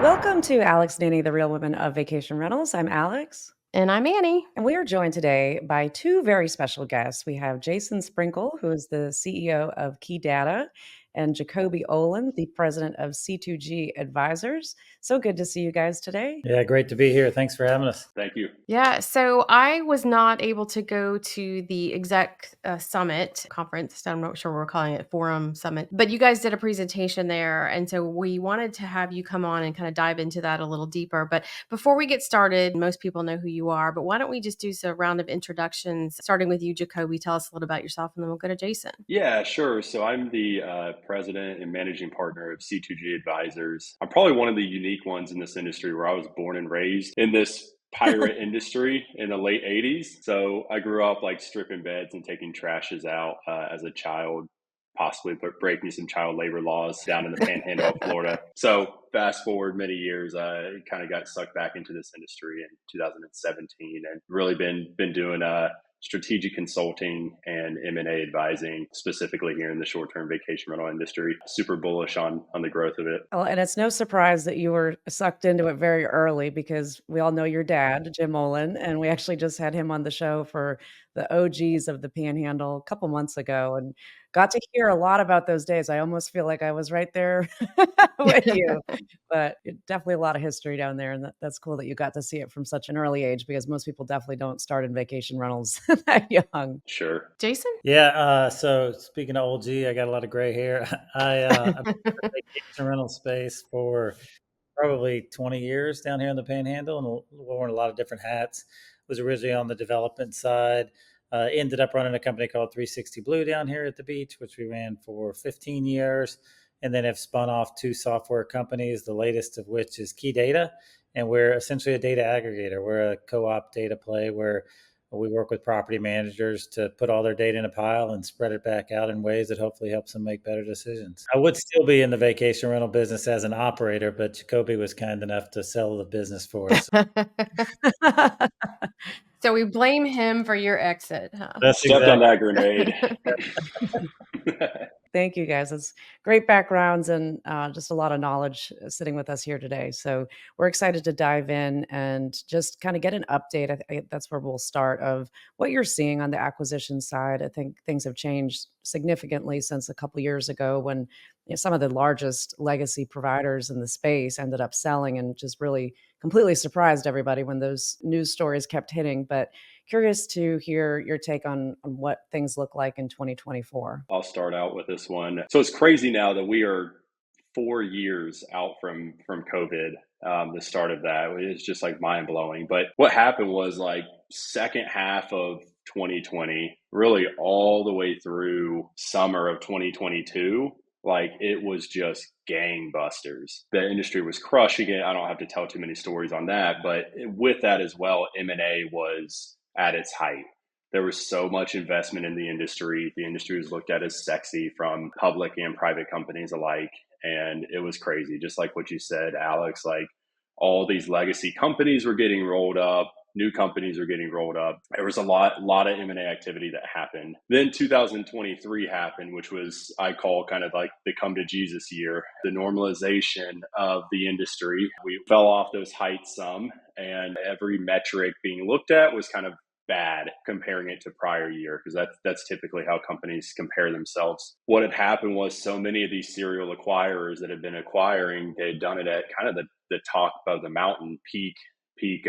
Welcome to Alex Nanny, the Real Women of Vacation Rentals. I'm Alex, And I'm Annie. and we are joined today by two very special guests. We have Jason Sprenkle, who is the CEO of Keydata, and Jacobie Olin, the president of C2G Advisors. So good to see you guys today. Yeah, great to be here. Thanks for having us. Thank you. Yeah, so I was not able to go to the exec summit conference. I'm not sure we're calling it forum summit, but you guys did a presentation there. And so we wanted to have you come on and kind of dive into that a little deeper. But before we get started, most people know who you are, but why don't we just do a round of introductions, starting with you, Jacobie. Tell us a little about yourself, and then we'll go to Jason. Yeah, sure. So I'm the president and managing partner of C2G Advisors. I'm probably one of the unique ones in this industry where I was born and raised in this pirate industry in the late 80s. So I grew up like stripping beds and taking trashes out as a child, possibly breaking some child labor laws down in the Panhandle of Florida. So fast forward many years, I kind of got sucked back into this industry in 2017 and really been doing strategic consulting and M&A advising, specifically here in the short-term vacation rental industry. Super bullish on the growth of it. Well, and it's no surprise that you were sucked into it very early because we all know your dad, Jim Olin, and we actually just had him on the show for the OGs of the Panhandle a couple months ago and got to hear a lot about those days. I almost feel like I was right there with you, but definitely a lot of history down there. And that's cool that you got to see it from such an early age because most people definitely don't start in vacation rentals that young. Sure. Jason? Yeah, so speaking of old G, I got a lot of gray hair. I've been in the vacation rental space for probably 20 years down here in the Panhandle and worn a lot of different hats. Was originally on the development side. Ended up running a company called 360 Blue down here at the beach, which we ran for 15 years. And then have spun off two software companies, the latest of which is Keydata. And we're essentially a data aggregator. We're a co-op data play where we work with property managers to put all their data in a pile and spread it back out in ways that hopefully helps them make better decisions. I would still be in the vacation rental business as an operator, but Jacobie was kind enough to sell the business for us. So we blame him for your exit, huh? That's Stepped on that grenade. Thank you, guys. It's great backgrounds and just a lot of knowledge sitting with us here today. So we're excited to dive in and just kind of get an update. That's where we'll start of what you're seeing on the acquisition side. I think things have changed significantly since a couple years ago when some of the largest legacy providers in the space ended up selling and just really completely surprised everybody when those news stories kept hitting. But curious to hear your take on what things look like in 2024. I'll start out with this one. So it's crazy now that we are 4 years out from COVID. The start of that is just like mind blowing. But what happened was like second half of 2020, really all the way through summer of 2022. Like it was just gangbusters. The industry was crushing it. I don't have to tell too many stories on that, but with that as well, M&A was at its height. There was so much investment in the industry. The industry was looked at as sexy from public and private companies alike. And it was crazy. Just like what you said, Alex, like all these legacy companies were getting rolled up. New companies are getting rolled up. There was a lot of M&A activity that happened. Then 2023 happened, which was, I call kind of like the come to Jesus year, the normalization of the industry. We fell off those heights some, and every metric being looked at was kind of bad comparing it to prior year, because that's typically how companies compare themselves. What had happened was so many of these serial acquirers that had been acquiring, they had done it at kind of the top of the mountain peak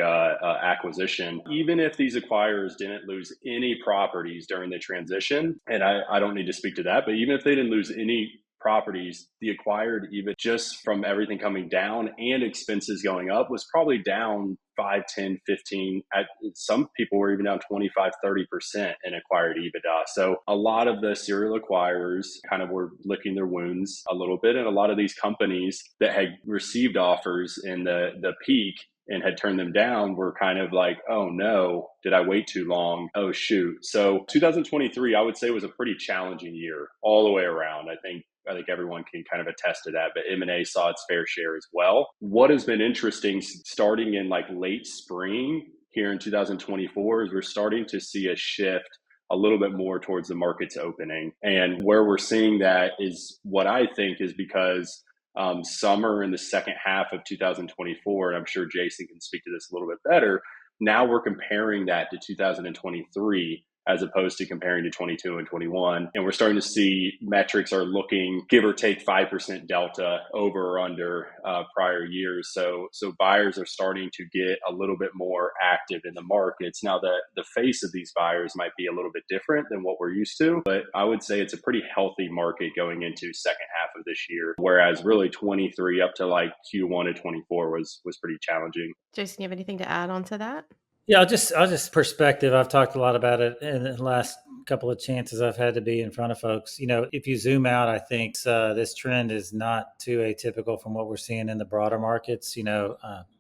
acquisition. Even if these acquirers didn't lose any properties during the transition, and I don't need to speak to that, but even if they didn't lose any properties, the acquired EBIT just from everything coming down and expenses going up was probably down 5, 10, 15. Some people were even down 25, 30% in acquired EBITDA. So a lot of the serial acquirers kind of were licking their wounds a little bit. And a lot of these companies that had received offers in the peak and had turned them down were kind of like, oh no, did I wait too long? Oh shoot. So 2023, I would say, was a pretty challenging year all the way around. I think everyone can kind of attest to that, but M&A saw its fair share as well. What has been interesting starting in like late spring here in 2024 is we're starting to see a shift a little bit more towards the markets opening. And where we're seeing that is what I think is because Some are in the second half of 2024, and I'm sure Jason can speak to this a little bit better. Now we're comparing that to 2023 as opposed to comparing to 22 and 21. And we're starting to see metrics are looking give or take 5% delta over or under prior years. So buyers are starting to get a little bit more active in the markets. Now the face of these buyers might be a little bit different than what we're used to, but I would say it's a pretty healthy market going into second half of this year. Whereas really 23 up to like Q1 of 24 was pretty challenging. Jason, you have anything to add on to that? Yeah, I'll just perspective. I've talked a lot about it in the last couple of chances I've had to be in front of folks. If you zoom out, I think this trend is not too atypical from what we're seeing in the broader markets.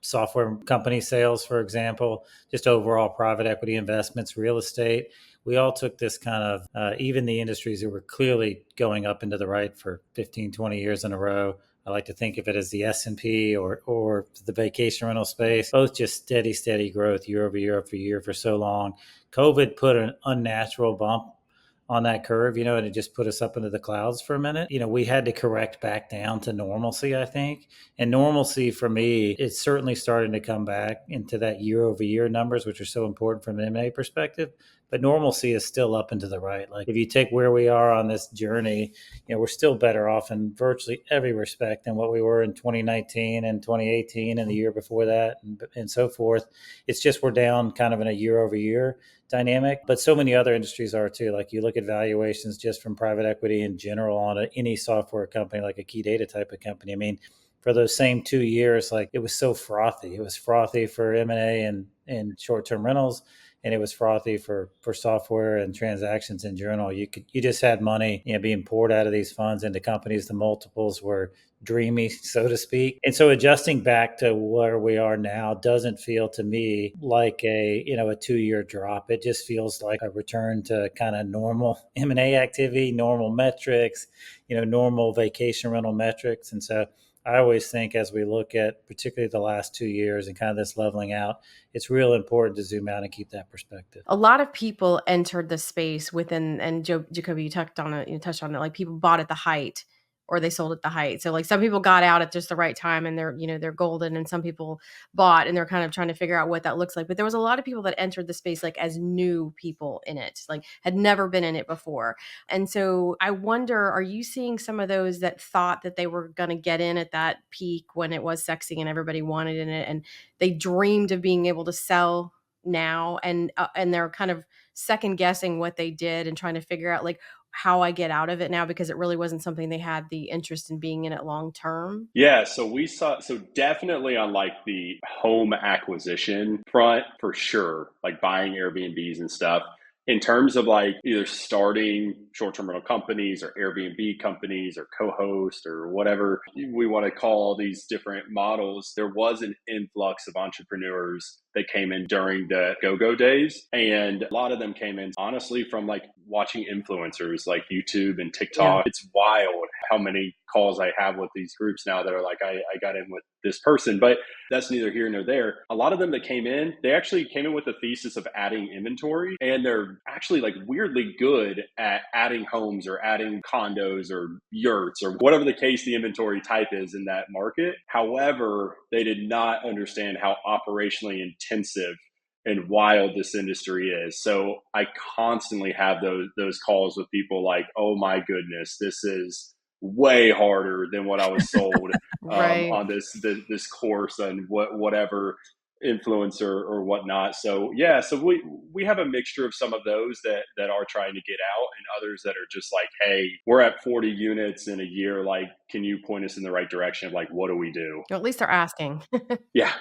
Software company sales, for example, just overall private equity investments, real estate. We all took this kind of, even the industries that were clearly going up into the right for 15, 20 years in a row. I like to think of it as the S&P or the vacation rental space, both just steady growth year over year after year for so long. COVID put an unnatural bump on that curve, and it just put us up into the clouds for a minute. We had to correct back down to normalcy, I think. And normalcy for me, it's certainly starting to come back into that year over year numbers, which are so important from an M&A perspective. But normalcy is still up and to the right. Like if you take where we are on this journey, we're still better off in virtually every respect than what we were in 2019 and 2018 and the year before that and so forth. It's just we're down kind of in a year over year dynamic, but so many other industries are too. Like you look at valuations just from private equity in general on any software company, like a Keydata type of company. I mean, for those same 2 years, like it was so frothy. It was frothy for M&A and short-term rentals, and it was frothy for software and transactions in general. You just had money, being poured out of these funds into companies. The multiples were dreamy, so to speak. And so adjusting back to where we are now doesn't feel to me like a 2-year drop. It just feels like a return to kind of normal M&A activity, normal metrics, normal vacation rental metrics. And so I always think as we look at particularly the last 2 years and kind of this leveling out, it's real important to zoom out and keep that perspective. A lot of people entered the space within, and Jacobie, you touched on it, like people bought at the height or they sold at the height. So like some people got out at just the right time and they're golden, and some people bought and they're kind of trying to figure out what that looks like. But there was a lot of people that entered the space like as new people in it, like had never been in it before. And so I wonder, are you seeing some of those that thought that they were going to get in at that peak when it was sexy and everybody wanted in it, and they dreamed of being able to sell now, and they're kind of second guessing what they did and trying to figure out like how I get out of it now, because it really wasn't something they had the interest in being in it long term? Yeah, so we saw, so definitely on like the home acquisition front, for sure, like buying Airbnbs and stuff. In terms of like either starting short-term rental companies or Airbnb companies or co-host or whatever we want to call all these different models, there was an influx of entrepreneurs that came in during the go-go days. And a lot of them came in honestly from like watching influencers like YouTube and TikTok. It's wild how many calls I have with these groups now that are like, I got in with this person, but that's neither here nor there. A lot of them that came in, they actually came in with the thesis of adding inventory, and they're actually like weirdly good at adding homes or adding condos or yurts or whatever the case the inventory type is in that market. However, they did not understand how operationally intensive and wild this industry is. So I constantly have those calls with people like, oh my goodness, this is way harder than what I was sold Right. on this course and whatever influencer or whatnot. So yeah, so we have a mixture of some of those that are trying to get out, and others that are just like, hey, we're at 40 units in a year. Like, can you point us in the right direction of like, what do we do? Or at least they're asking. Yeah.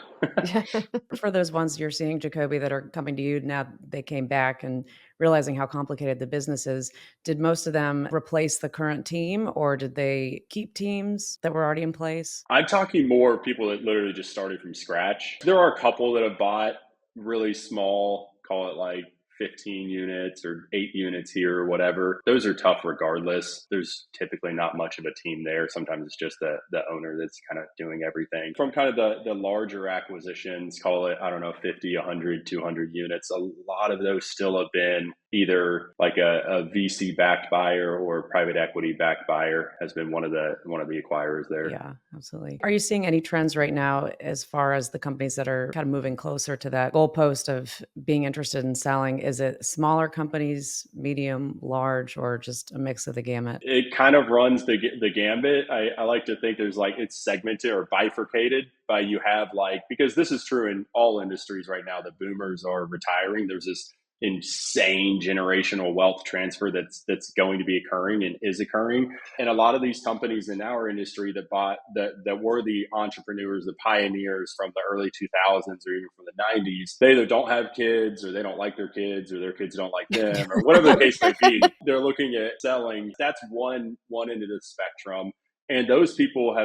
For those ones you're seeing, Jacobie, that are coming to you now, they came back and realizing how complicated the business is, did most of them replace the current team, or did they keep teams that were already in place? I'm talking more people that literally just started from scratch. There are a couple that have bought really small, call it like 15 units or 8 units here or whatever. Those are tough regardless. There's typically not much of a team there. Sometimes it's just the owner that's kind of doing everything. From kind of the larger acquisitions, call it, I don't know, 50, 100, 200 units, a lot of those still have been either like a VC backed buyer or private equity backed buyer has been one of the acquirers there. Yeah, absolutely. Are you seeing any trends right now as far as the companies that are kind of moving closer to that goalpost of being interested in selling? Is it smaller companies, medium, large, or just a mix of the gamut? It kind of runs the gambit. I like to think there's like it's segmented or bifurcated by you have like, because this is true in all industries right now. The boomers are retiring. There's this insane generational wealth transfer that's going to be occurring and is occurring. And a lot of these companies in our industry that were the entrepreneurs, the pioneers from the early 2000s or even from the 90s, they either don't have kids or they don't like their kids or their kids don't like them or whatever the case may be. They're looking at selling. That's one end of the spectrum. And those people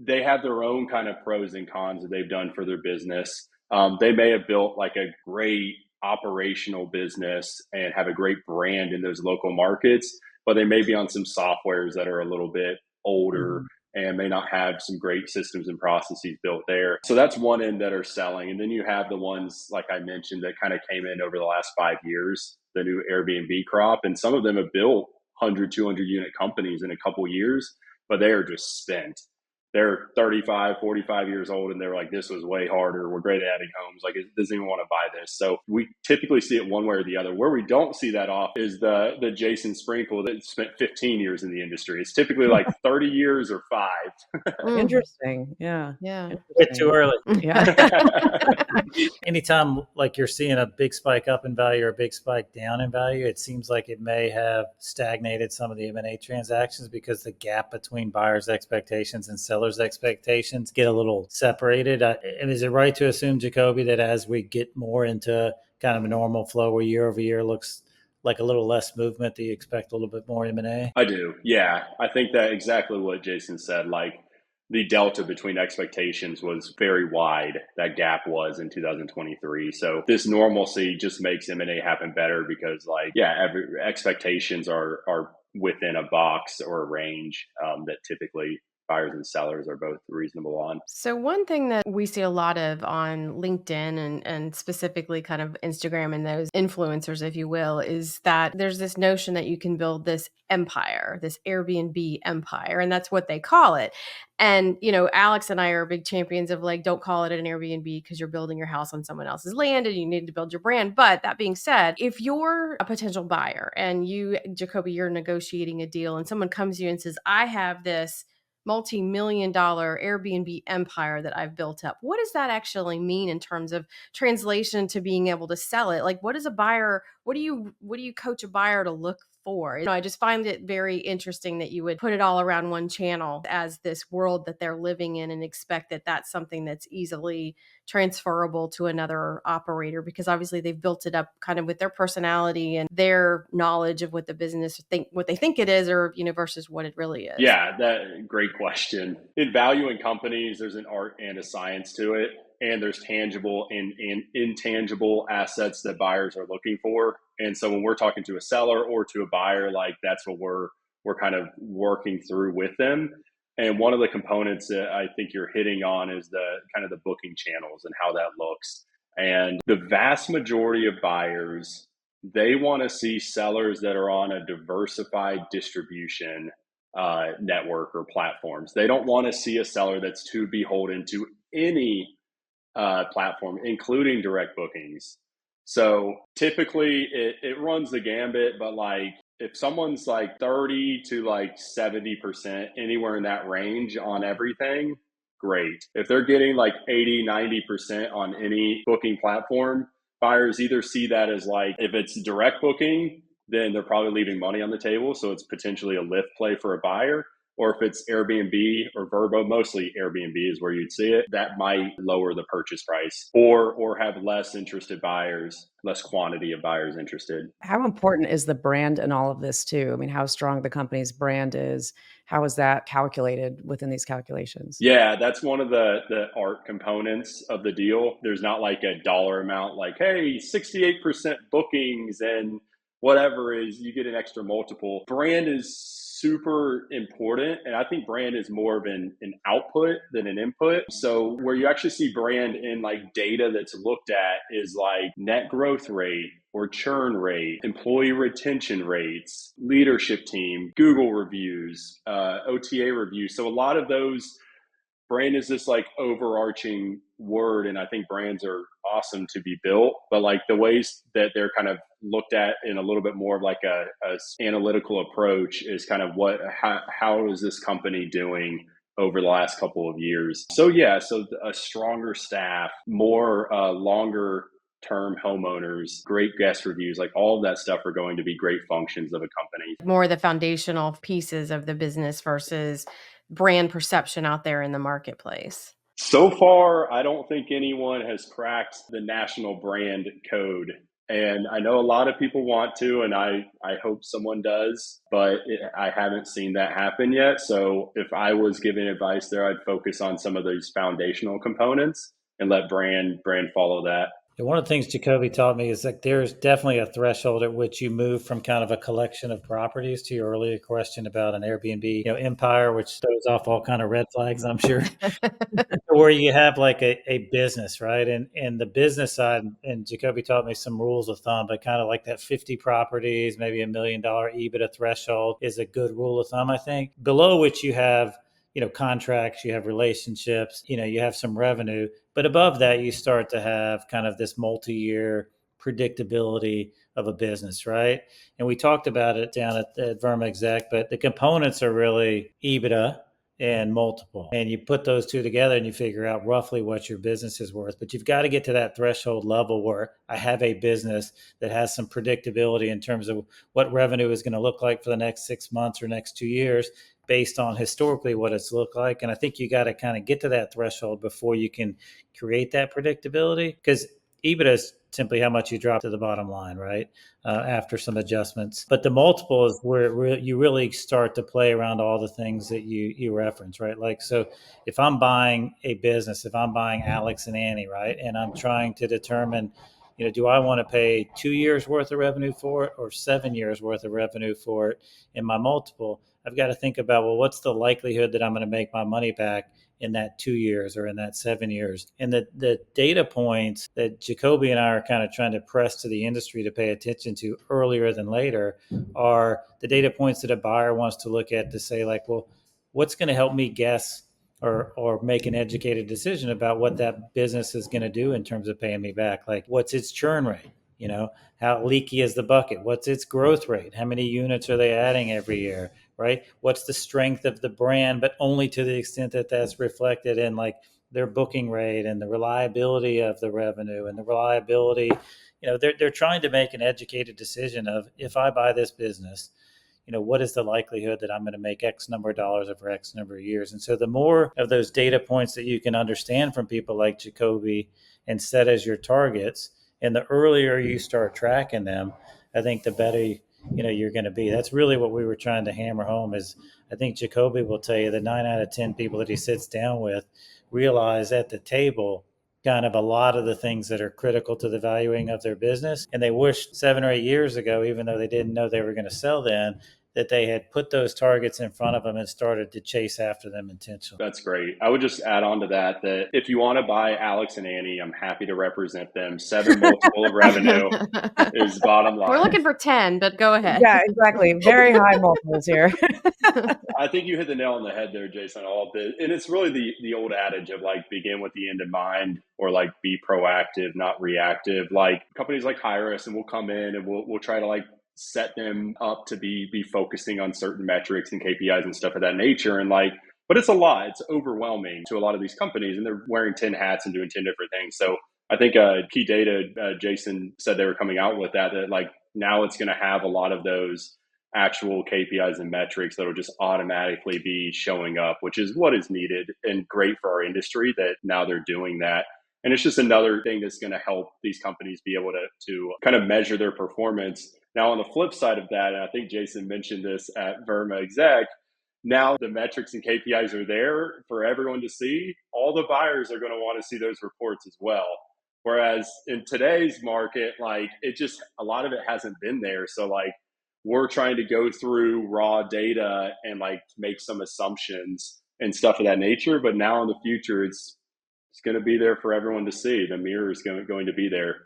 they have their own kind of pros and cons that they've done for their business. They may have built like a great operational business and have a great brand in those local markets, but they may be on some softwares that are a little bit older and may not have some great systems and processes built there. So that's one end that are selling. And then you have the ones, like I mentioned, that kind of came in over the last 5 years, the new Airbnb crop. And some of them have built 100, 200 unit companies in a couple years, but they are just spent. They're 35, 45 years old, and they're like, this was way harder. We're great at adding homes. Like, it doesn't even want to buy this. So we typically see it one way or the other. Where we don't see that off is the Jason Sprenkle that spent 15 years in the industry. It's typically like 30 years or 5. Interesting. Yeah. Yeah. Bit too early. Yeah. Anytime like you're seeing a big spike up in value or a big spike down in value, it seems like it may have stagnated some of the M&A transactions because the gap between buyers' expectations and sellers' expectations get a little separated. And is it right to assume, Jacobie, that as we get more into kind of a normal flow where year over year looks like a little less movement, do you expect a little bit more M&A? I do. Yeah. I think that exactly what Jason said, like the delta between expectations was very wide. That gap was in 2023. So this normalcy just makes M&A happen better because expectations are within a box or a range that typically buyers and sellers are both reasonable on. So one thing that we see a lot of on LinkedIn and specifically kind of Instagram and those influencers, if you will, is that there's this notion that you can build this empire, this Airbnb empire, and that's what they call it. And, Alex and I are big champions of like, don't call it an Airbnb because you're building your house on someone else's land and you need to build your brand. But that being said, if you're a potential buyer and you, Jacobie, you're negotiating a deal and someone comes to you and says, I have this multi-million-dollar Airbnb empire that I've built up. What does that actually mean in terms of translation to being able to sell it? Like, what do you coach a buyer to look for? I just find it very interesting that you would put it all around one channel as this world that they're living in and expect that that's something that's easily transferable to another operator, because obviously they've built it up kind of with their personality and their knowledge of what the business what they think it is, or versus what it really is. Yeah, great question. In valuing companies, there's an art and a science to it, and there's tangible and intangible assets that buyers are looking for. And so when we're talking to a seller or to a buyer, like that's what we're kind of working through with them. And one of the components that I think you're hitting on is the kind of the booking channels and how that looks. And the vast majority of buyers, they want to see sellers that are on a diversified distribution network or platforms. They don't want to see a seller that's too beholden to any platform, including direct bookings. So typically it runs the gambit, but like if someone's like 30 to like 70%, anywhere in that range on everything, great. If they're getting like 80, 90% on any booking platform, buyers either see that as like, if it's direct booking, then they're probably leaving money on the table. So it's potentially a lift play for a buyer. Or if it's Airbnb or Vrbo, mostly Airbnb is where you'd see it, that might lower the purchase price or have less interested buyers, less quantity of buyers interested. How important is the brand in all of this too? I mean, how strong the company's brand is, how is that calculated within these calculations? Yeah, that's one of the art components of the deal. There's not like a dollar amount like, hey, 68% bookings and whatever is you get an extra multiple. Brand is super important. And I think brand is more of an output than an input. So where you actually see brand in like data that's looked at is like net growth rate or churn rate, employee retention rates, leadership team, Google reviews, OTA reviews. So a lot of those, brand is this like overarching word, and I think brands are awesome to be built, but like the ways that they're kind of looked at in a little bit more of like a analytical approach is kind of how is this company doing over the last couple of years. So yeah, so a stronger staff, more longer term homeowners, great guest reviews, like all of that stuff are going to be great functions of a company. More the foundational pieces of the business versus brand perception out there in the marketplace. So far, I don't think anyone has cracked the national brand code. And I know a lot of people want to, and I hope someone does, but I haven't seen that happen yet. So if I was giving advice there, I'd focus on some of those foundational components and let brand follow that. And one of the things Jacobie taught me is that there's definitely a threshold at which you move from kind of a collection of properties, to your earlier question about an Airbnb, empire, which throws off all kind of red flags, I'm sure, where you have like a business, right? And the business side, and Jacobie taught me some rules of thumb, but kind of like that 50 properties, maybe $1 million EBITDA threshold is a good rule of thumb, I think, below which you have contracts, you have relationships, you have some revenue, but above that, you start to have kind of this multi-year predictability of a business, right? And we talked about it down at Verma Exec, but the components are really EBITDA and multiple. And you put those two together and you figure out roughly what your business is worth. But you've got to get to that threshold level where I have a business that has some predictability in terms of what revenue is going to look like for the next 6 months or next 2 years, based on historically what it's looked like. And I think you got to kind of get to that threshold before you can create that predictability, because EBITDA is simply how much you drop to the bottom line, right? After some adjustments. But the multiple is where you really start to play around all the things that you reference, right? Like, so if I'm buying a business, if I'm buying Alex and Annie, right, and I'm trying to determine, do I want to pay 2 years worth of revenue for it or 7 years worth of revenue for it in my multiple? I've got to think about, well, what's the likelihood that I'm going to make my money back in that 2 years or in that 7 years? And the data points that Jacobie and I are kind of trying to press to the industry to pay attention to earlier than later are the data points that a buyer wants to look at to say, like, well, what's going to help me guess or make an educated decision about what that business is going to do in terms of paying me back? Like, what's its churn rate? How leaky is the bucket? What's its growth rate? How many units are they adding every year? Right? What's the strength of the brand, but only to the extent that that's reflected in like their booking rate and the reliability of the revenue and the reliability. They're trying to make an educated decision of, if I buy this business, what is the likelihood that I'm going to make X number of dollars over X number of years? And so the more of those data points that you can understand from people like Jacobie and set as your targets, and the earlier you start tracking them, I think the better you're going to be. That's really what we were trying to hammer home. Is I think Jacobie will tell you that 9 out of 10 people that he sits down with realize at the table kind of a lot of the things that are critical to the valuing of their business. And they wish 7 or 8 years ago, even though they didn't know they were going to sell then, that they had put those targets in front of them and started to chase after them intentionally. That's great. I would just add on to that if you want to buy Alex and Annie, I'm happy to represent them. 7 multiple of revenue is bottom line. We're looking for 10, but go ahead. Yeah, exactly. Very high multiples here. I think you hit the nail on the head there, Jason, all of it. And it's really the old adage of like begin with the end in mind, or like be proactive, not reactive. Like companies like hire us and we'll come in and we'll try to like set them up to be focusing on certain metrics and KPIs and stuff of that nature. And like, but it's a lot. It's overwhelming to a lot of these companies, and they're wearing 10 hats and doing 10 different things. So I think Keydata, Jason said they were coming out with that like now it's going to have a lot of those actual KPIs and metrics that will just automatically be showing up, which is what is needed and great for our industry that now they're doing that. And it's just another thing that's going to help these companies be able to kind of measure their performance. Now, on the flip side of that, and I think Jason mentioned this at Verma Exec, now the metrics and KPIs are there for everyone to see. All the buyers are going to want to see those reports as well. Whereas in today's market, like a lot of it hasn't been there. So like we're trying to go through raw data and like make some assumptions and stuff of that nature. But now in the future, it's going to be there for everyone to see. The mirror is going to be there.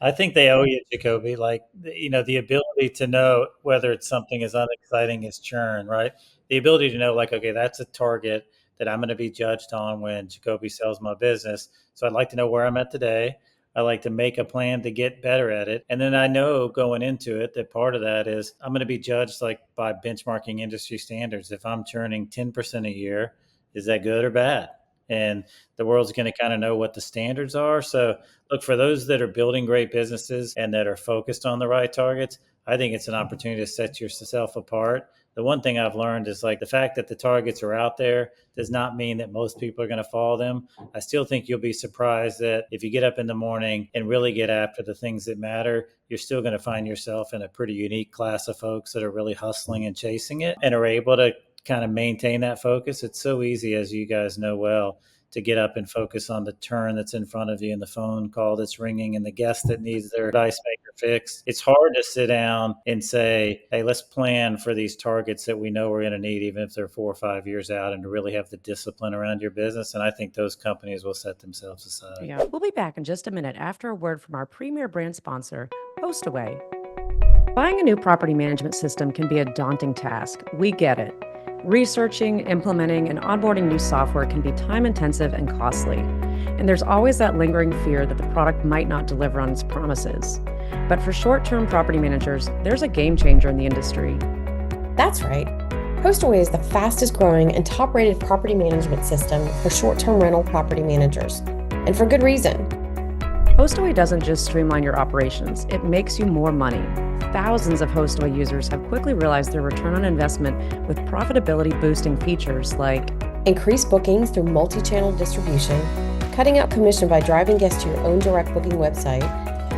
I think they owe you, Jacobie. Like, the ability to know whether it's something as unexciting as churn, right? The ability to know, like, okay, that's a target that I'm going to be judged on when Jacobie sells my business. So I'd like to know where I'm at today. I like to make a plan to get better at it. And then I know going into it that part of that is I'm going to be judged like by benchmarking industry standards. If I'm churning 10% a year, is that good or bad? And the world's going to kind of know what the standards are. So look, for those that are building great businesses and that are focused on the right targets, I think it's an opportunity to set yourself apart. The one thing I've learned is like the fact that the targets are out there does not mean that most people are going to follow them. I still think you'll be surprised that if you get up in the morning and really get after the things that matter, you're still going to find yourself in a pretty unique class of folks that are really hustling and chasing it and are able to kind of maintain that focus. It's so easy, as you guys know well, to get up and focus on the turn that's in front of you and the phone call that's ringing and the guest that needs their ice maker fixed. It's hard to sit down and say, hey, let's plan for these targets that we know we're going to need, even if they're 4 or 5 years out, and to really have the discipline around your business. And I think those companies will set themselves aside. Yeah. We'll be back in just a minute after a word from our premier brand sponsor, Hostaway. Buying a new property management system can be a daunting task. We get it. Researching, implementing, and onboarding new software can be time-intensive and costly. And there's always that lingering fear that the product might not deliver on its promises. But for short-term property managers, there's a game changer in the industry. That's right. Hostaway is the fastest growing and top-rated property management system for short-term rental property managers. And for good reason. Hostaway doesn't just streamline your operations, it makes you more money. Thousands of Hostaway users have quickly realized their return on investment with profitability boosting features like increased bookings through multi-channel distribution, cutting out commission by driving guests to your own direct booking website,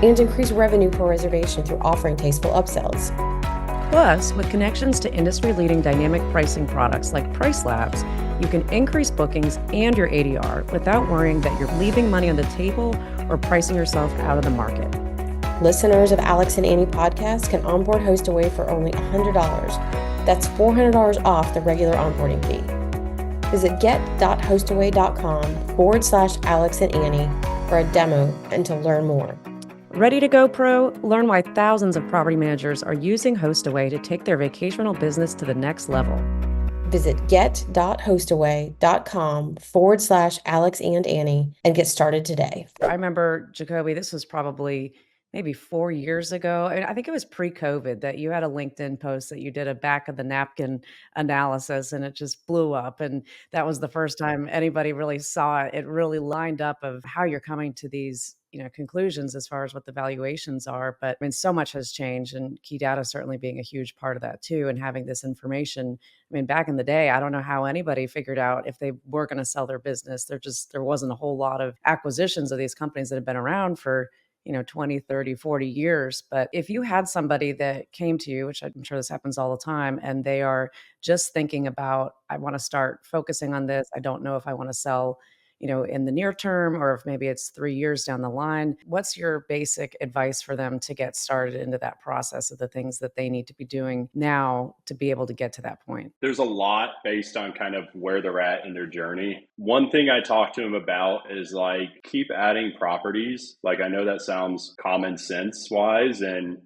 and increased revenue per reservation through offering tasteful upsells. Plus, with connections to industry-leading dynamic pricing products like Price Labs, you can increase bookings and your ADR without worrying that you're leaving money on the table or pricing yourself out of the market. Listeners of Alex and Annie podcast can onboard Hostaway for only $100. That's $400 off the regular onboarding fee. Visit get.hostaway.com/Alex and Annie for a demo and to learn more. Ready to go pro? Learn why thousands of property managers are using Hostaway to take their vacation rental business to the next level. Visit get.hostaway.com/Alex and Annie and get started today. I remember, Jacobie, this was probably maybe 4 years ago. I think it was pre-COVID that you had a LinkedIn post that you did a back of the napkin analysis and it just blew up. And that was the first time anybody really saw it. It really lined up of how you're coming to these, conclusions as far as what the valuations are. But I mean, so much has changed, and Keydata certainly being a huge part of that too. And having this information, I mean, back in the day, I don't know how anybody figured out if they were going to sell their business. There wasn't a whole lot of acquisitions of these companies that have been around for 20, 30, 40 years. But if you had somebody that came to you, which I'm sure this happens all the time, and they are just thinking about, I want to start focusing on this. I don't know if I want to sell, in the near term, or if maybe it's 3 years down the line. What's your basic advice for them to get started into that process of the things that they need to be doing now to be able to get to that point? There's a lot based on kind of where they're at in their journey. One thing I talk to them about is like, keep adding properties. Like, I know that sounds common sense wise, and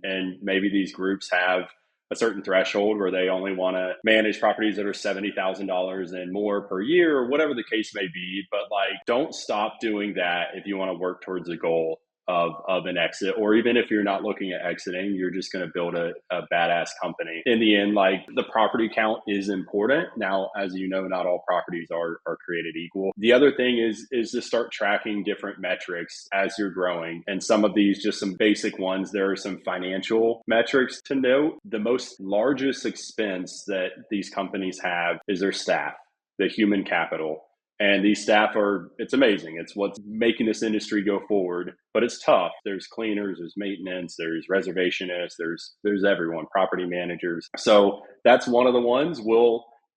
maybe these groups have a certain threshold where they only want to manage properties that are $70,000 and more per year, or whatever the case may be. But like, don't stop doing that if you want to work towards a goal of an exit, or even if you're not looking at exiting, you're just going to build a badass company. In the end, like, the property count is important. Now, as you know, not all properties are created equal. The other thing is to start tracking different metrics as you're growing. And some of these, just some basic ones, there are some financial metrics to note. The most largest expense that these companies have is their staff, the human capital. And these staff it's amazing. It's what's making this industry go forward, but it's tough. There's cleaners, there's maintenance, there's reservationists, there's everyone, property managers. So that's one of the ones.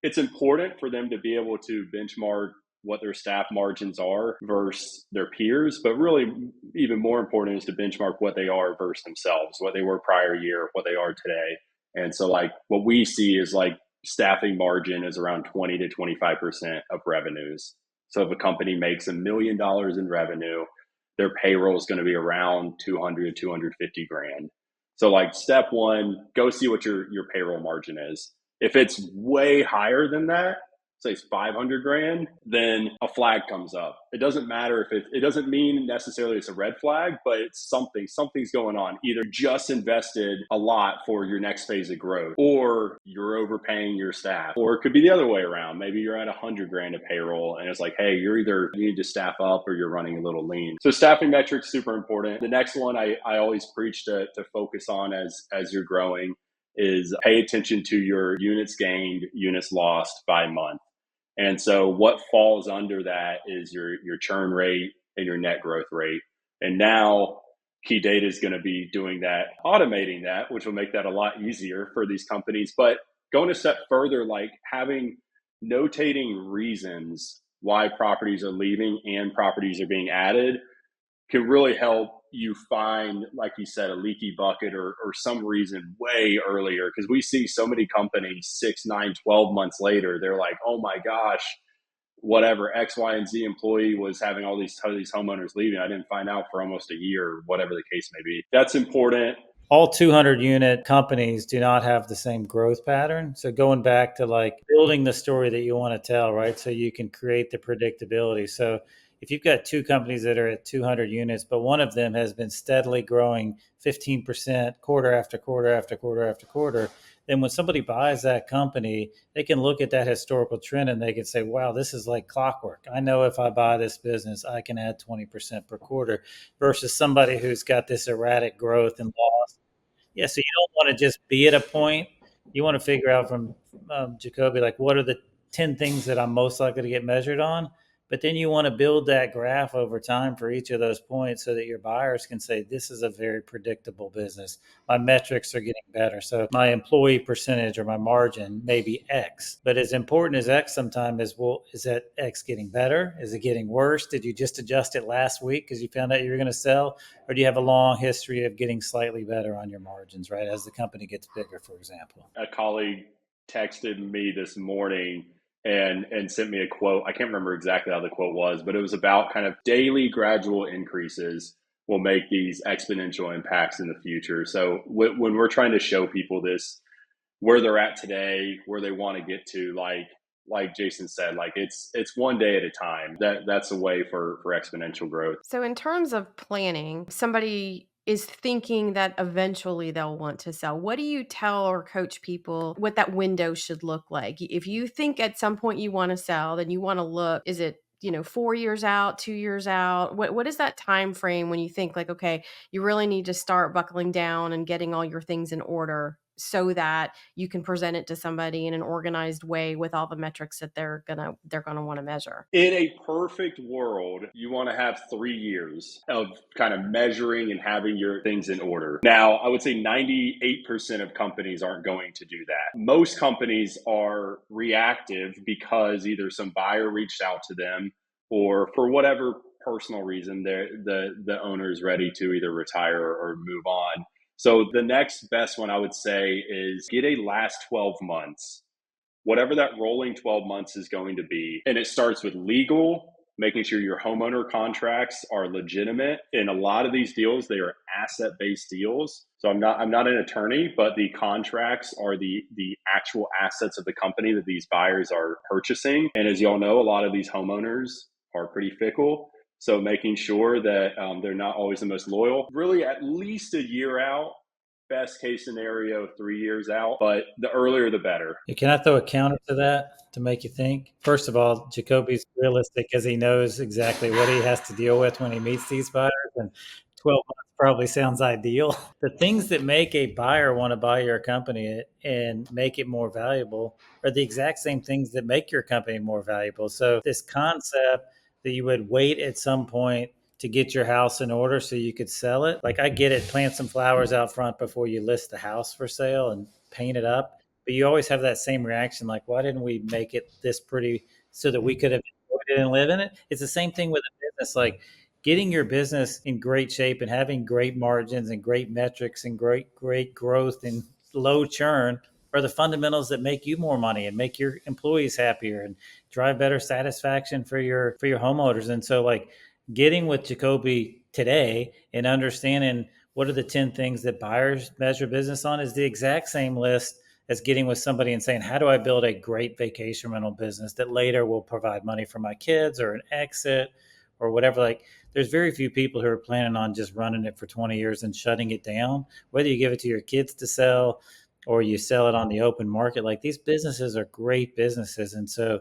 It's important for them to be able to benchmark what their staff margins are versus their peers, but really even more important is to benchmark what they are versus themselves, what they were prior year, what they are today. And so like, what we see is like, staffing margin is around 20 to 25% of revenues. So if a company makes $1 million in revenue, their payroll is going to be around 200, 250 grand. So like step one, go see what your payroll margin is. If it's way higher than that, say it's 500 grand, then a flag comes up. It doesn't matter if it doesn't mean necessarily it's a red flag, but it's something's going on. Either just invested a lot for your next phase of growth, or you're overpaying your staff, or it could be the other way around. Maybe you're at 100 grand of payroll and it's like, hey, you need to staff up or you're running a little lean. So staffing metrics, super important. The next one I always preach to focus on as you're growing is pay attention to your units gained, units lost by month. And so what falls under that is your churn rate and your net growth rate. And now Keydata is going to be doing that, automating that, which will make that a lot easier for these companies. But going a step further, like notating reasons why properties are leaving and properties are being added can really help you find, like you said, a leaky bucket or some reason way earlier. Because we see so many companies 6, 9, 12 months later, they're like, oh my gosh, whatever, X, Y, and Z employee was having all these homeowners leaving. I didn't find out for almost a year, whatever the case may be. That's important. All 200 unit companies do not have the same growth pattern. So going back to like building the story that you want to tell, right? So you can create the predictability. So if you've got two companies that are at 200 units, but one of them has been steadily growing 15% quarter after quarter after quarter after quarter, then when somebody buys that company, they can look at that historical trend and they can say, wow, this is like clockwork. I know if I buy this business, I can add 20% per quarter versus somebody who's got this erratic growth and loss. Yeah, so you don't want to just be at a point. You want to figure out from Jacobie, like what are the 10 things that I'm most likely to get measured on? But then you want to build that graph over time for each of those points so that your buyers can say, this is a very predictable business. My metrics are getting better. So my employee percentage or my margin may be X. But as important as X sometimes is, well, is that X getting better? Is it getting worse? Did you just adjust it last week because you found out you were going to sell? Or do you have a long history of getting slightly better on your margins, right, as the company gets bigger, for example? A colleague texted me this morning and sent me a quote. I can't remember exactly how the quote was, but it was about kind of daily gradual increases will make these exponential impacts in the future. So when we're trying to show people this, where they're at today, where they want to get to, like Jason said, like it's one day at a time. That's a way for exponential growth. So in terms of planning, somebody is thinking that eventually they'll want to sell. What do you tell or coach people what that window should look like? If you think at some point you want to sell, then you want to look, is it 4 years out, 2 years out? What is that time frame when you think like, okay, you really need to start buckling down and getting all your things in order so that you can present it to somebody in an organized way with all the metrics that they're gonna want to measure? In a perfect world, you want to have 3 years of kind of measuring and having your things in order. Now, I would say 98% of companies aren't going to do that. Most companies are reactive because either some buyer reached out to them or for whatever personal reason, the owner is ready to either retire or move on. So the next best one I would say is get a last 12 months, whatever that rolling 12 months is going to be. And it starts with legal, making sure your homeowner contracts are legitimate. In a lot of these deals, they are asset-based deals. So I'm not an attorney, but the contracts are the actual assets of the company that these buyers are purchasing. And as y'all know, a lot of these homeowners are pretty fickle. So making sure that they're not always the most loyal, really at least a year out, best case scenario, 3 years out, but the earlier the better. Can I throw a counter to that to make you think? First of all, Jacobie's realistic because he knows exactly what he has to deal with when he meets these buyers, and 12 months probably sounds ideal. The things that make a buyer want to buy your company and make it more valuable are the exact same things that make your company more valuable. So this concept that you would wait at some point to get your house in order so you could sell it. Like I get it, plant some flowers out front before you list the house for sale and paint it up. But you always have that same reaction, like, why didn't we make it this pretty so that we could have enjoyed it and live in it? It's the same thing with a business, like getting your business in great shape and having great margins and great metrics and great growth and low churn are the fundamentals that make you more money and make your employees happier and drive better satisfaction for your homeowners. And so like getting with Jacobie today, and understanding what are the 10 things that buyers measure business on is the exact same list as getting with somebody and saying, how do I build a great vacation rental business that later will provide money for my kids or an exit or whatever? Like, there's very few people who are planning on just running it for 20 years and shutting it down, whether you give it to your kids to sell or you sell it on the open market. Like, these businesses are great businesses. And so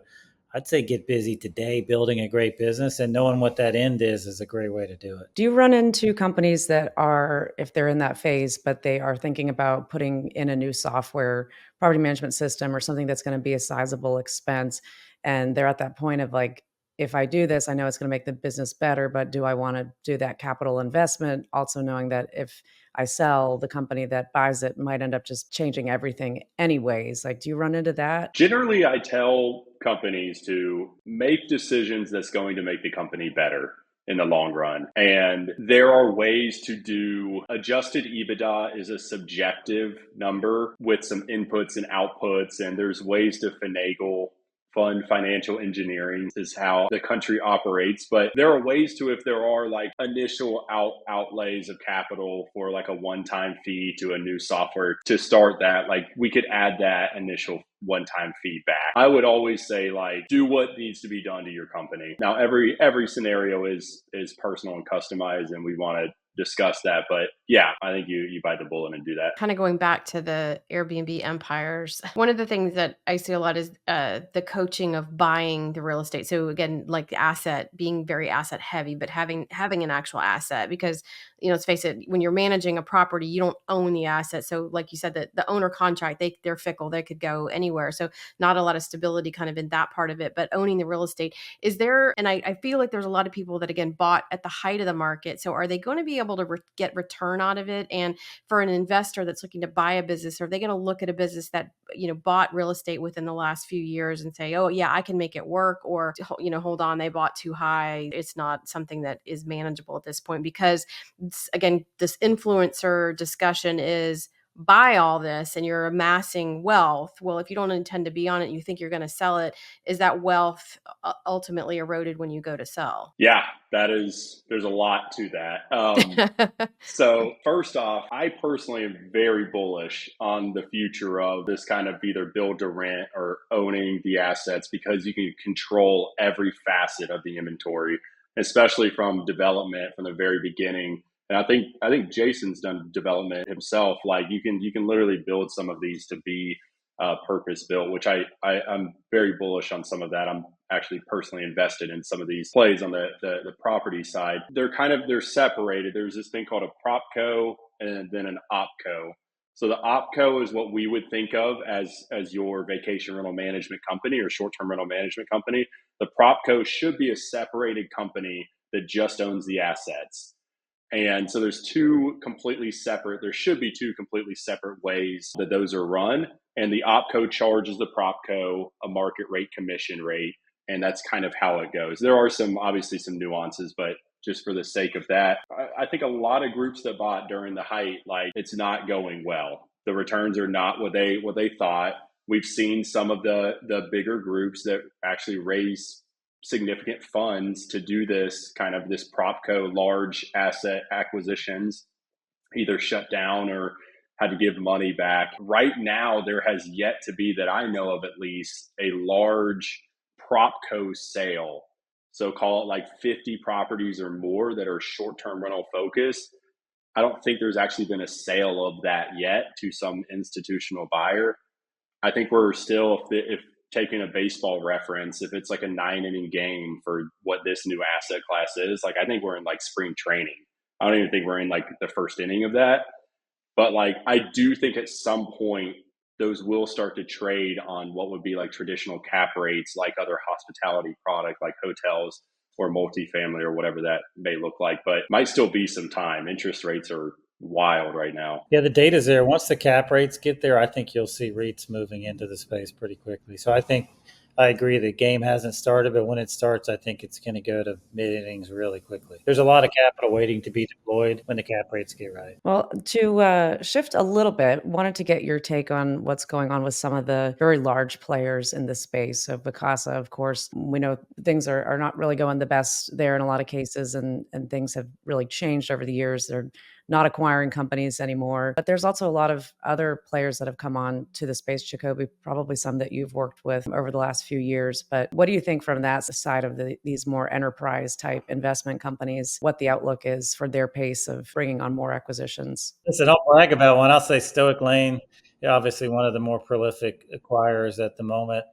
I'd say get busy today building a great business, and knowing what that end is a great way to do it. Do you run into companies that are, if they're in that phase, but they are thinking about putting in a new software property management system or something that's going to be a sizable expense, and they're at that point of like, if I do this, I know it's going to make the business better, but do I want to do that capital investment? Also knowing that if I sell, the company that buys it might end up just changing everything anyways. Like, do you run into that? Generally, I tell companies to make decisions that's going to make the company better in the long run. And there are ways to do adjusted EBITDA is a subjective number with some inputs and outputs, and there's ways to finagle. Fund financial engineering is how the country operates, but there are ways to, if there are like initial outlays of capital for like a one-time fee to a new software to start that, like we could add that initial one-time fee back. I would always say, like, do what needs to be done to your company. Now, every scenario is personal and customized, and we want to discuss that. But yeah, I think you bite the bullet and do that. Kind of going back to the Airbnb empires, one of the things that I see a lot is the coaching of buying the real estate. So again, like the asset, being very asset heavy, but having an actual asset, because let's face it, when you're managing a property, you don't own the asset. So like you said, the owner contract, they're fickle, they could go anywhere. So not a lot of stability kind of in that part of it, but owning the real estate is there. And I feel like there's a lot of people that again bought at the height of the market. So are they going to be able to get return out of it? And for an investor that's looking to buy a business, are they going to look at a business that bought real estate within the last few years and say, oh yeah, I can make it work? Or hold on, they bought too high, it's not something that is manageable at this point? Because again, this influencer discussion is buy all this and you're amassing wealth. Well, if you don't intend to be on it, you think you're going to sell it, is that wealth ultimately eroded when you go to sell? Yeah, there's a lot to that. So first off, I personally am very bullish on the future of this kind of either build to rent or owning the assets, because you can control every facet of the inventory, especially from development from the very beginning. And I think Jason's done development himself. Like you can literally build some of these to be purpose built, which I'm very bullish on some of that. I'm actually personally invested in some of these plays on the property side. They're separated. There's this thing called a propco and then an opco. So the opco is what we would think of as your vacation rental management company or short-term rental management company. The propco should be a separated company that just owns the assets. And so there should be two completely separate ways that those are run. And the opco charges the propco a market rate commission rate. And that's kind of how it goes. There are obviously some nuances, but just for the sake of that, I think a lot of groups that bought during the height, like it's not going well. The returns are not what they thought. We've seen some of the bigger groups that actually raise significant funds to do this propco large asset acquisitions either shut down or had to give money back. Right now, there has yet to be, that I know of at least, a large propco sale. So call it like 50 properties or more that are short-term rental focused. I don't think there's actually been a sale of that yet to some institutional buyer. I think we're still, if taking a baseball reference, if it's like a 9-inning game for what this new asset class is, like I think we're in like spring training. I don't even think we're in like the first inning of that. But like I do think at some point those will start to trade on what would be like traditional cap rates, like other hospitality product like hotels or multifamily or whatever that may look like. But might still be some time. Interest rates are wild right now. Yeah, the data's there. Once the cap rates get there, I think you'll see REITs moving into the space pretty quickly. So I think I agree the game hasn't started, but when it starts, I think it's going to go to mid innings really quickly. There's a lot of capital waiting to be deployed when the cap rates get right. Well, to shift a little bit, wanted to get your take on what's going on with some of the very large players in this space. So, Vacasa, of course, we know things are not really going the best there in a lot of cases, and things have really changed over the years. They're not acquiring companies anymore. But there's also a lot of other players that have come on to the space, Jacobie, probably some that you've worked with over the last few years. But what do you think from that side of these more enterprise type investment companies, what the outlook is for their pace of bringing on more acquisitions? Listen, I'll brag about one. I'll say Stoic Lane, obviously one of the more prolific acquirers at the moment.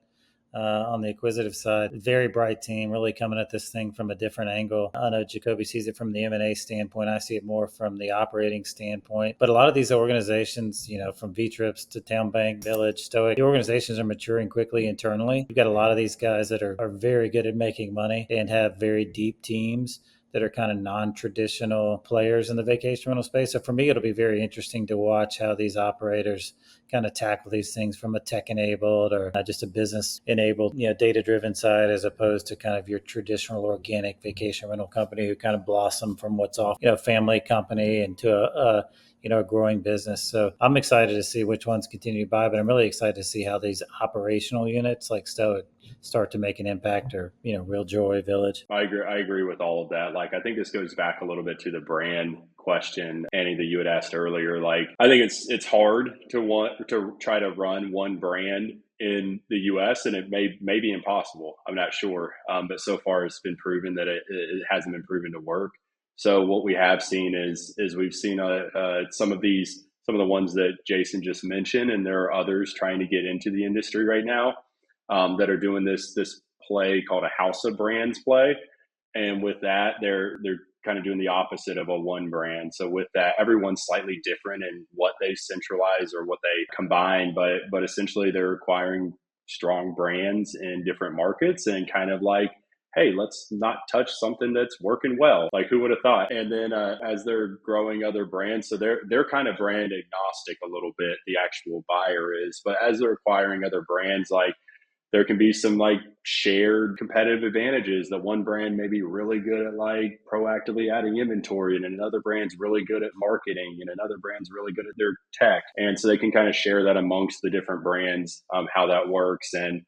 On the acquisitive side, very bright team, really coming at this thing from a different angle. I know Jacobie sees it from the M&A standpoint. I see it more from the operating standpoint. But a lot of these organizations, from V-Trips to Town Bank, Village, Stoic, the organizations are maturing quickly internally. You've got a lot of these guys that are very good at making money and have very deep teams that are kind of non-traditional players in the vacation rental space. So for me, it'll be very interesting to watch how these operators kind of tackle these things from a tech-enabled or just a business-enabled, data-driven side, as opposed to kind of your traditional organic vacation rental company who kind of blossom from what's off, family company into a growing business. So I'm excited to see which ones continue to buy, but I'm really excited to see how these operational units like Stoic start to make an impact, or Real Joy, Village. I agree with all of that. Like, I think this goes back a little bit to the brand question, Annie, that you had asked earlier. Like, I think it's hard to try to run one brand in the U.S. and it may be impossible. I'm not sure, but so far it's been proven that it hasn't been proven to work. So what we have seen is we've seen some of the ones that Jason just mentioned, and there are others trying to get into the industry right now that are doing this play called a house of brands play. And with that, they're kind of doing the opposite of a one brand. So with that, everyone's slightly different in what they centralize or what they combine, but essentially they're acquiring strong brands in different markets and kind of like, hey, let's not touch something that's working well. Like, who would have thought? And then as they're growing other brands, so they're kind of brand agnostic a little bit, the actual buyer is. But as they're acquiring other brands, like, there can be some like shared competitive advantages that one brand may be really good at like proactively adding inventory, and another brand's really good at marketing, and another brand's really good at their tech. And so they can kind of share that amongst the different brands, how that works. And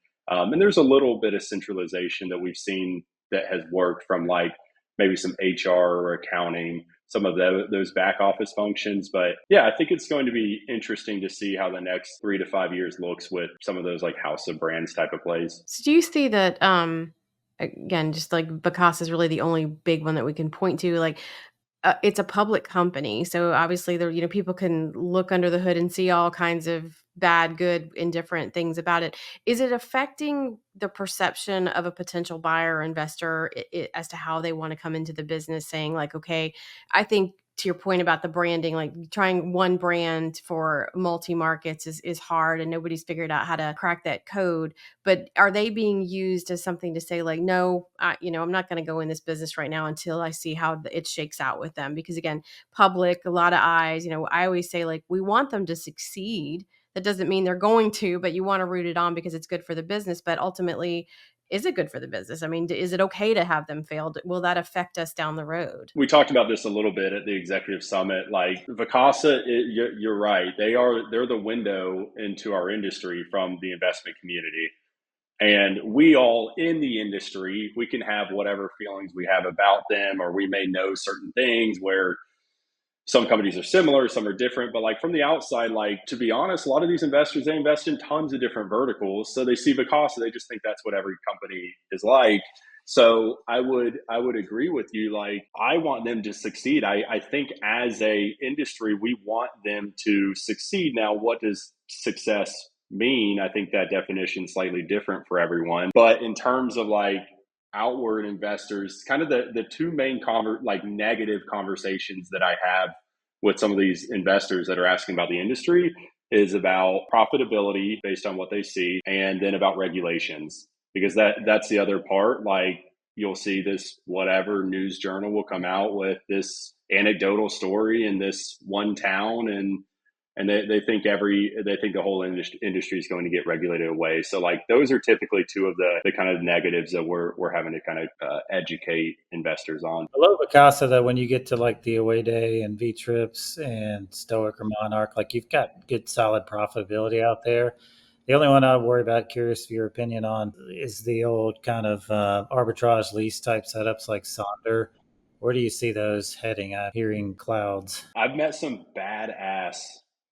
there's a little bit of centralization that we've seen that has worked from like maybe some HR or accounting, some of those back office functions. But yeah, I think it's going to be interesting to see how the next 3 to 5 years looks with some of those like house of brands type of plays. So do you see that, again, just like Vacasa is really the only big one that we can point to, like, it's a public company, so obviously there, people can look under the hood and see all kinds of bad, good, indifferent things about it. Is it affecting the perception of a potential buyer or investor as to how they want to come into the business, saying like, okay, I think to your point about the branding, like trying one brand for multi markets is hard, and nobody's figured out how to crack that code. But are they being used as something to say like, no, I'm not going to go in this business right now until I see how it shakes out with them? Because again, public, a lot of eyes. I always say like, we want them to succeed. That doesn't mean they're going to, but you want to root it on because it's good for the business. But ultimately, is it good for the business? I mean, is it okay to have them fail? Will that affect us down the road? We talked about this a little bit at the executive summit. Like Vacasa, you're right. They're the window into our industry from the investment community. And we all in the industry, we can have whatever feelings we have about them, or we may know certain things where some companies are similar, some are different. But like from the outside, like, to be honest, a lot of these investors, they invest in tons of different verticals. So they see Vacasa, they just think that's what every company is like. So I would agree with you. Like, I want them to succeed. I think as a industry, we want them to succeed. Now, what does success mean? I think that definition is slightly different for everyone. But in terms of like outward investors, kind of the two main negative conversations that I have with some of these investors that are asking about the industry is about profitability based on what they see, and then about regulations, because that's the other part. Like, you'll see this whatever news journal will come out with this anecdotal story in this one town in and they think the whole industry is going to get regulated away. So like those are typically two of the kind of negatives that we're having to kind of educate investors on. I love Vacasa though, when you get to like the Away Day and V Trips and Stoic or Monarch, like you've got good solid profitability out there. The only one I worry about, curious for your opinion on, is the old kind of arbitrage lease type setups like Sonder. Where do you see those heading? I'm hearing clouds. I've met some badass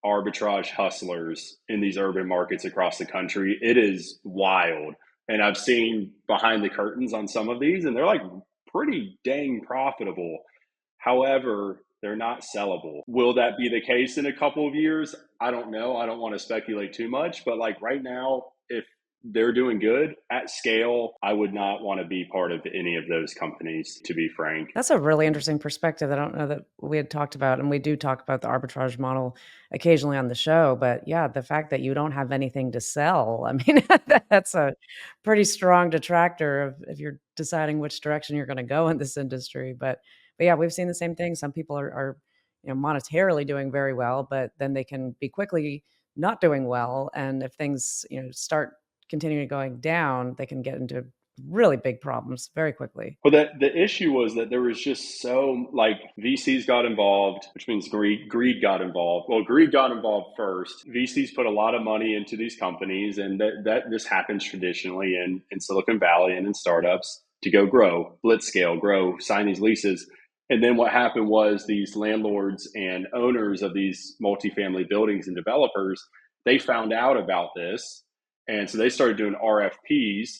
arbitrage hustlers in these urban markets across the country. It is wild. And I've seen behind the curtains on some of these, and they're like pretty dang profitable. However, they're not sellable. Will that be the case in a couple of years? I don't know. I don't want to speculate too much, but like right now, if they're doing good at scale, I would not want to be part of any of those companies, to be frank. That's a really interesting perspective. I don't know that we had talked about, and we do talk about the arbitrage model occasionally on the show. But yeah, the fact that you don't have anything to sell, I mean, that's a pretty strong detractor of if you're deciding which direction you're going to go in this industry. But yeah, we've seen the same thing. Some people are monetarily doing very well, but then they can be quickly not doing well. And if things start continuing going down, they can get into really big problems very quickly. Well, the issue was that there was just so like VCs got involved, which means greed got involved. Well, greed got involved first. VCs put a lot of money into these companies, and that this happens traditionally in Silicon Valley and in startups to go grow, blitz scale, grow, sign these leases. And then what happened was these landlords and owners of these multifamily buildings and developers, they found out about this. And so they started doing RFPs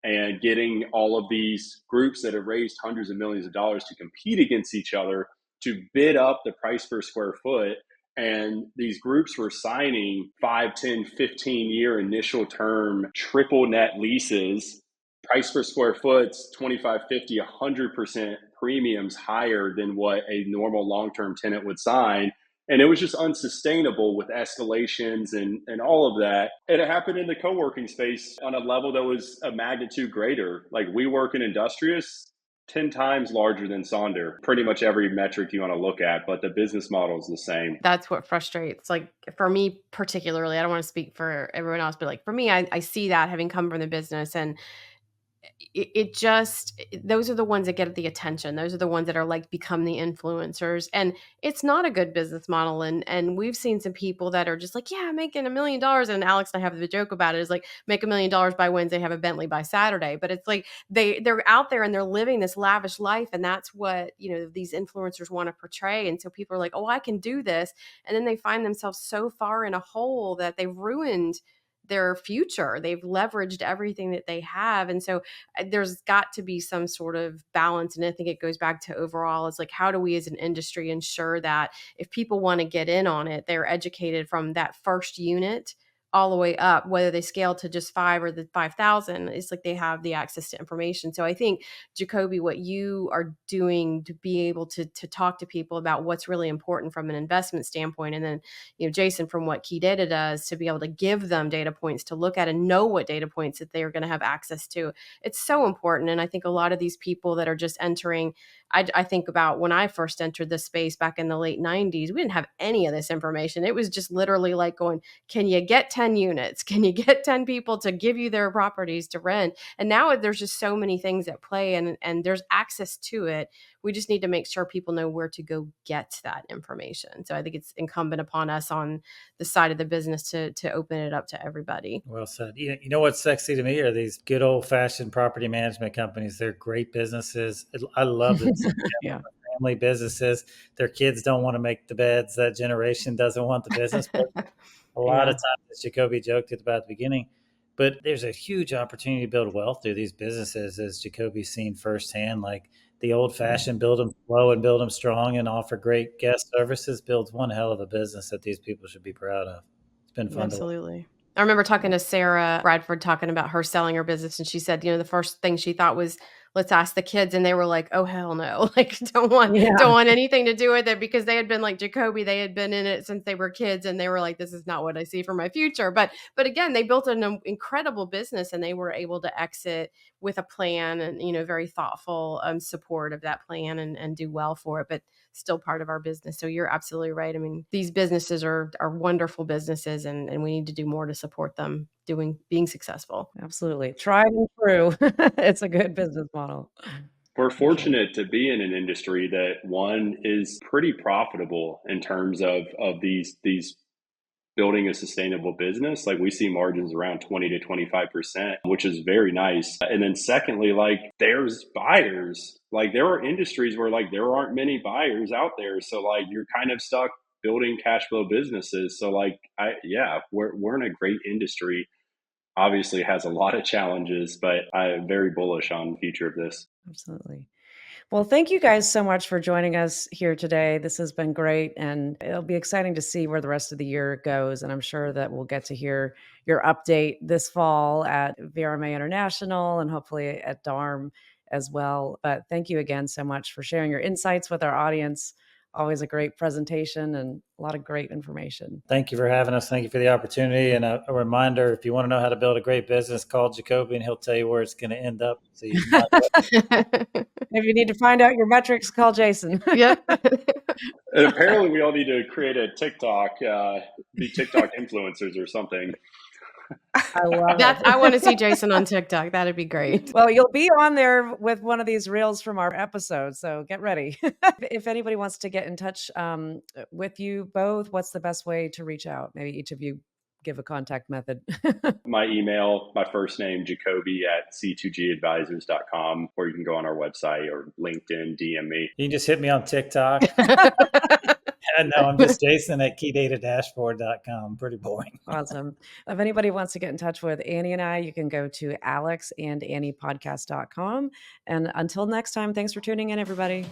and getting all of these groups that have raised hundreds of millions of dollars to compete against each other to bid up the price per square foot. And these groups were signing 5, 10, 15-year initial term triple net leases. Price per square foot's 25, 50, 100% premiums higher than what a normal long-term tenant would sign. And it was just unsustainable with escalations and all of that. And it happened in the co-working space on a level that was a magnitude greater. Like WeWork and Industrious, 10 times larger than Sonder. Pretty much every metric you want to look at, but the business model is the same. That's what frustrates. Like for me particularly, I don't want to speak for everyone else, but like for me, I see that having come from the business, and it just, those are the ones that get the attention. Those are the ones that are like become the influencers, and it's not a good business model. And we've seen some people that are just like, yeah, making $1 million. And Alex and I have the joke about it, is like, make $1 million by Wednesday, have a Bentley by Saturday. But it's like they're out there and they're living this lavish life, and that's what these influencers want to portray. And so people are like, oh, I can do this, and then they find themselves so far in a hole that they've ruined their future. They've leveraged everything that they have. And so there's got to be some sort of balance. And I think it goes back to overall, it's like, how do we as an industry ensure that if people want to get in on it, they're educated from that first unit all the way up, whether they scale to just 5 or the 5,000, it's like they have the access to information. So I think, Jacobie, what you are doing to be able to talk to people about what's really important from an investment standpoint, and then, Jason, from what Keydata does, to be able to give them data points to look at and know what data points that they are going to have access to. It's so important. And I think a lot of these people that are just entering, I think about when I first entered this space back in the late 90s, we didn't have any of this information. It was just literally like going, can you get 10 units? Can you get 10 people to give you their properties to rent? And now there's just so many things at play, and there's access to it. We just need to make sure people know where to go get that information. So I think it's incumbent upon us on the side of the business to open it up to everybody. Well said. You know what's sexy to me are these good old fashioned property management companies. They're great businesses. I love it. Yeah. Family businesses. Their kids don't want to make the beds. That generation doesn't want the business. But a lot of times, as Jacobie joked about at the beginning, but there's a huge opportunity to build wealth through these businesses, as Jacobie's seen firsthand. Like the old fashioned build them slow and build them strong and offer great guest services builds one hell of a business that these people should be proud of. It's been fun. Absolutely. I remember talking to Sarah Bradford, talking about her selling her business. And she said, the first thing she thought was, let's ask the kids. And they were like, oh, hell no. Like, don't want anything to do with it, because they had been like Jacobie. They had been in it since they were kids. And they were like, this is not what I see for my future. But again, they built an incredible business, and they were able to exit with a plan and, you know, very thoughtful support of that plan and do well for it, but still part of our business. So you're absolutely right. I mean, these businesses are wonderful businesses, and we need to do more to support them being successful. Absolutely. Tried and true. It's a good business model. We're For sure. fortunate to be in an industry that one is pretty profitable in terms of these building a sustainable business. Like we see margins around 20 to 25%, which is very nice. And then secondly, like there's buyers. Like there are industries where like there aren't many buyers out there. So like you're kind of stuck building cash flow businesses. So like we're in a great industry. Obviously it has a lot of challenges, but I'm very bullish on the future of this. Absolutely. Well, thank you guys so much for joining us here today. This has been great, and it'll be exciting to see where the rest of the year goes. And I'm sure that we'll get to hear your update this fall at VRMA International and hopefully at DARM as well. But thank you again so much for sharing your insights with our audience. Always a great presentation and a lot of great information. Thank you for having us. Thank you for the opportunity. And a reminder, if you want to know how to build a great business, call Jacobie and he'll tell you where it's going to end up. So you might If you need to find out your metrics, call Jason. Yep. And apparently we all need to create a TikTok, be TikTok influencers or something. I love That's it. I want to see Jason on TikTok. That'd be great. Well, you'll be on there with one of these reels from our episode, so get ready. If anybody wants to get in touch with you both, what's the best way to reach out? Maybe each of you give a contact method. My email, my first name, Jacobie at C2G Advisors.com, or you can go on our website or LinkedIn, DM me. You can just hit me on TikTok. No, I'm just Jason at Keydata-dashboard.com. Pretty boring. Awesome. If anybody wants to get in touch with Annie and I, you can go to alexandanniepodcast.com. And until next time, thanks for tuning in, everybody.